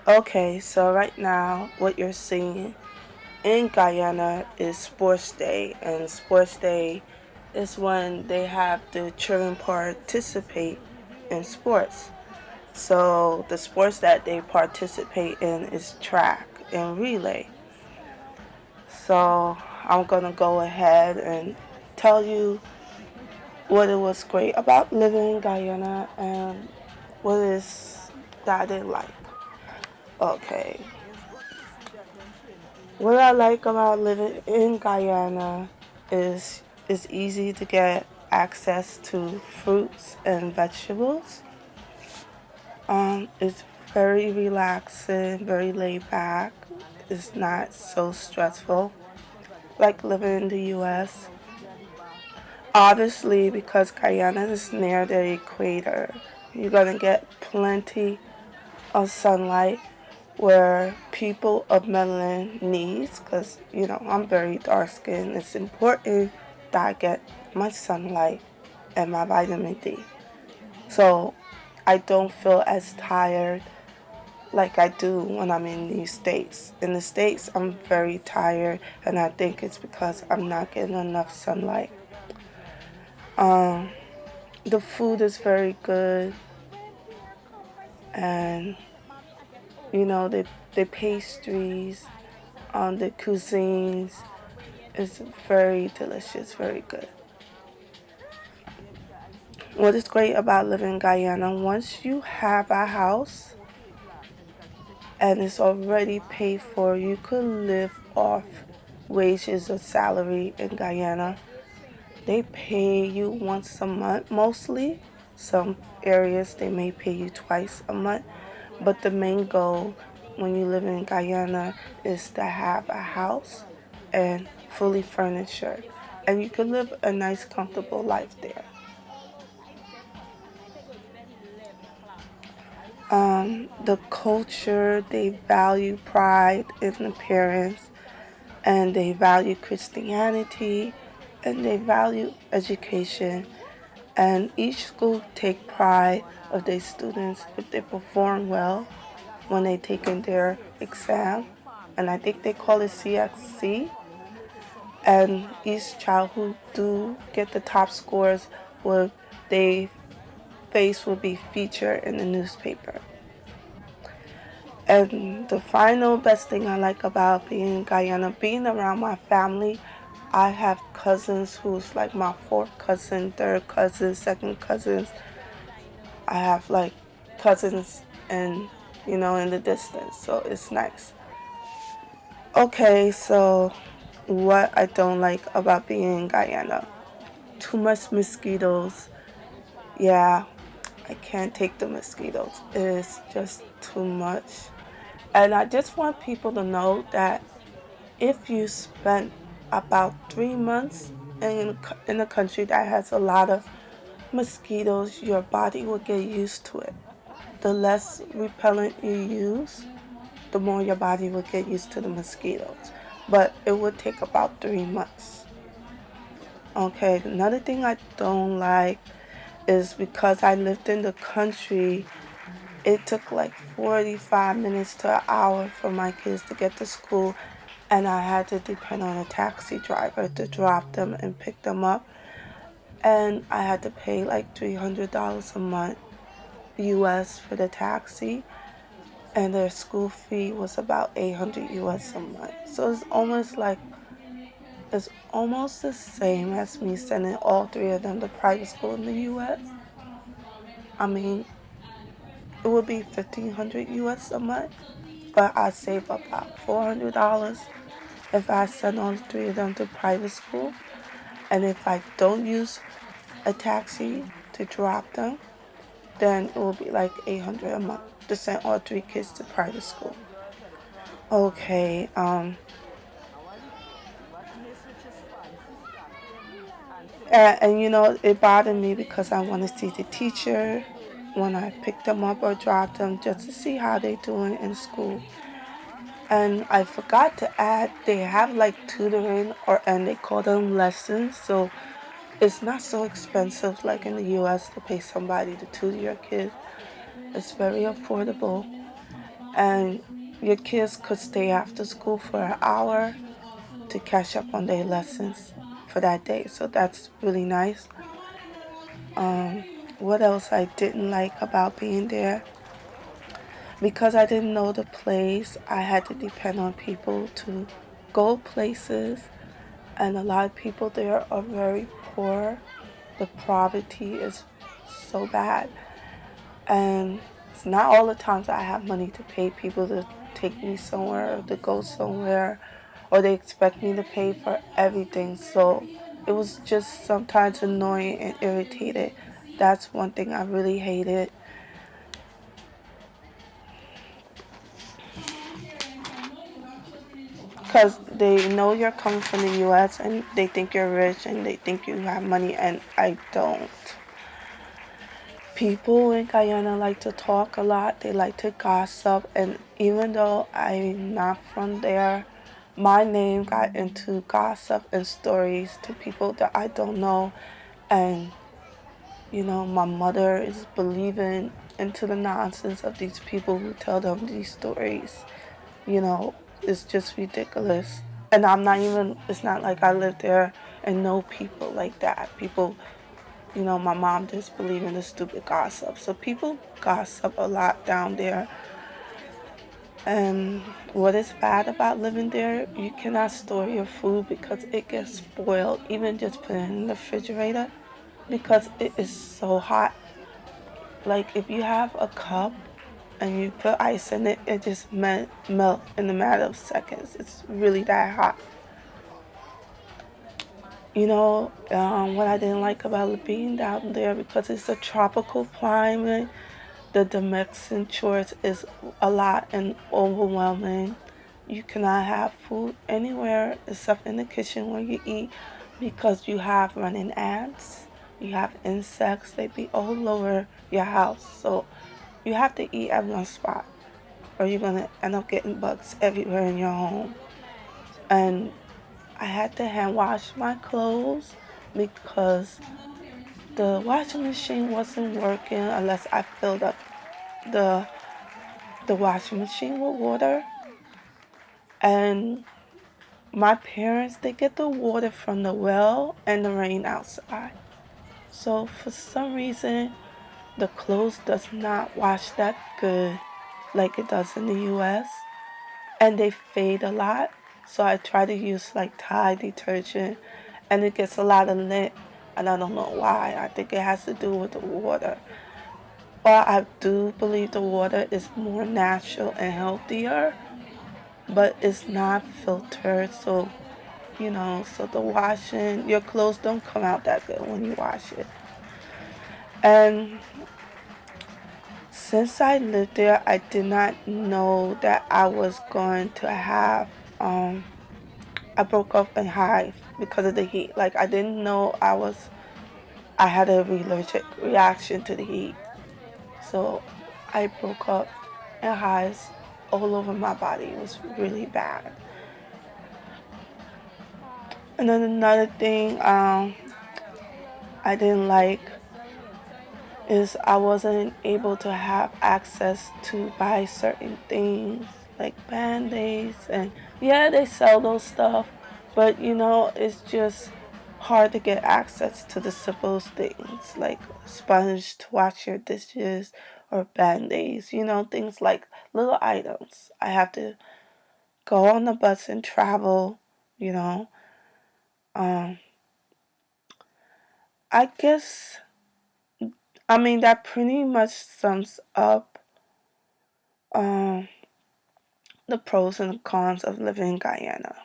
Okay, so right now, what you're seeing in Guyana is Sports Day, and Sports Day is when they have the children participate in sports. So the sports that they participate in is track and relay. So I'm gonna go ahead and tell you what it was great about living in Guyana and what is that I didn't like. Okay, what I like about living in Guyana is it's easy to get access to fruits and vegetables. It's very relaxing, very laid back. It's not so stressful like living in the US. Obviously, because Guyana is near the equator, you're gonna get plenty of sunlight where people of melanin needs, because I'm very dark skinned. It's important that I get my sunlight and my vitamin D, so I don't feel as tired like I do when I'm in the States. In the States, I'm very tired, and I think it's because I'm not getting enough sunlight. Um, the food is very good, and the pastries, the cuisines is very delicious, very good. What is great about living in Guyana, once you have a house and it's already paid for, you could live off wages or salary in Guyana. They pay you once a month mostly. Some areas they may pay you twice a month. But the main goal when you live in Guyana is to have a house and fully furniture. And you can live a nice, comfortable life there. The culture, they value pride in appearance, and they value Christianity, and they value education. And each school take pride of their students if they perform well when they take in their exam, and I think they call it CXC. And each child who do get the top scores will they face will be featured in the newspaper. And the final best thing I like about being in Guyana, being around my family, I have cousins who's like my fourth cousin, third cousin, second cousins. I have like cousins and in the distance, so it's nice. Okay, so what I don't like about being in Guyana, too much mosquitoes. Yeah, I can't take the mosquitoes. It's just too much. And I just want people to know that if you spend about 3 months in a country that has a lot of mosquitoes, your body will get used to it. The less repellent you use, the more your body will get used to the mosquitoes. But it would take about 3 months. Okay, another thing I don't like is because I lived in the country, it took like 45 minutes to an hour for my kids to get to school, and I had to depend on a taxi driver to drop them and pick them up. And I had to pay like $300 a month US for the taxi, and their school fee was about 800 US a month. So it's almost the same as me sending all three of them to private school in the US. I mean, it would be 1,500 US a month, but I save about $400 if I send all three of them to private school. And if I don't use a taxi to drop them, then it will be like 800 a month to send all three kids to private school. Okay, and it bothered me because I want to see the teacher when I pick them up or drop them just to see how they doing in school. And I forgot to add they have like tutoring and they call them lessons, so it's not so expensive like in the US to pay somebody to tutor your kids. It's very affordable. and your kids could stay after school for an hour to catch up on their lessons for that day. So that's really nice. Um, what else I didn't like about being there? Because I didn't know the place, I had to depend on people to go places, and a lot of people there are very poor. The poverty is so bad, and it's not all the times I have money to pay people to take me somewhere or to go somewhere, or they expect me to pay for everything. So it was just sometimes annoying and irritated. That's one thing I really hated. Because they know you're coming from the US and they think you're rich and they think you have money, and I don't. People in Guyana like to talk a lot, they like to gossip, and even though I'm not from there, my name got into gossip and stories to people that I don't know. And my mother is believing into the nonsense of these people who tell them these stories. you know, it's just ridiculous. And it's not like I live there and know people like that. People, my mom just believe in the stupid gossip. So people gossip a lot down there. And what is bad about living there, you cannot store your food because it gets spoiled. Even just put it in the refrigerator because it is so hot. Like if you have a cup and you put ice in it, it just melt in a matter of seconds. It's really that hot. What I didn't like about being down there, because it's a tropical climate, the domestic chores is a lot and overwhelming. You cannot have food anywhere except in the kitchen where you eat because you have running ants, you have insects, they be all over your house. So you have to eat at one spot or you're going to end up getting bugs everywhere in your home. And I had to hand wash my clothes because the washing machine wasn't working unless I filled up the the washing machine with water. And my parents, they get the water from the well and the rain outside. So for some reason, the clothes does not wash that good like it does in the US. And they fade a lot. So I try to use like Tide detergent and it gets a lot of lint, and I don't know why. I think it has to do with the water. But I do believe the water is more natural and healthier, but it's not filtered, so the washing, your clothes don't come out that good when you wash it. And since I lived there, I did not know that I was going to have I broke up in hives because of the heat. Like I didn't know I had a allergic reaction to the heat. So I broke up in hives all over my body. It was really bad. And then another thing I didn't like is I wasn't able to have access to buy certain things like band-aids, and yeah, they sell those stuff, but it's just hard to get access to the supposed things like sponge to wash your dishes or band-aids, things like little items. I have to go on the bus and travel, you know. Um, I guess, that pretty much sums up um, the pros and the cons of living in Guyana.